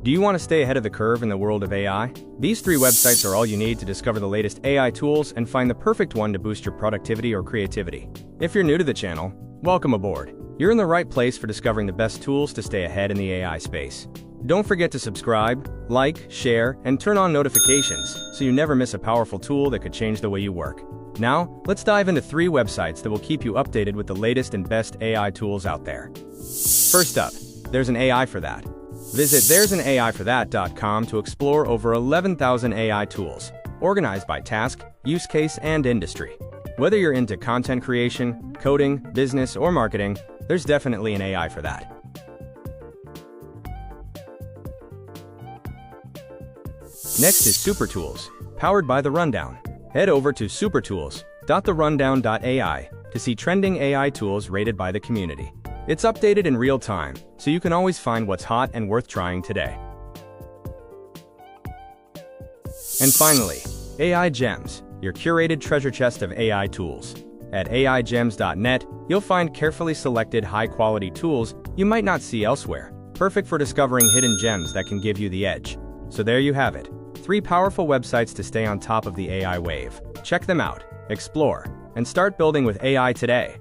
Do you want to stay ahead of the curve in the world of AI? These 3 websites are all you need to discover the latest AI tools and find the perfect one to boost your productivity or creativity. If you're new to the channel, welcome aboard. You're in the right place for discovering the best tools to stay ahead in the AI space. Don't forget to subscribe, like, share, and turn on notifications so you never miss a powerful tool that could change the way you work. Now, let's dive into 3 websites that will keep you updated with the latest and best AI tools out there. First up, there's an AI for that. Visit there'sanaIforthat.com to explore over 11,000 AI tools, organized by task, use case, and industry. Whether you're into content creation, coding, business, or marketing, there's definitely an AI for that. Next is SuperTools, powered by The Rundown. Head over to supertools.therundown.ai to see trending AI tools rated by the community. It's updated in real time, so you can always find what's hot and worth trying today. And finally, AI Gems, your curated treasure chest of AI tools. At aigems.net, you'll find carefully selected high-quality tools you might not see elsewhere, perfect for discovering hidden gems that can give you the edge. So there you have it, 3 powerful websites to stay on top of the AI wave. Check them out, explore, and start building with AI today.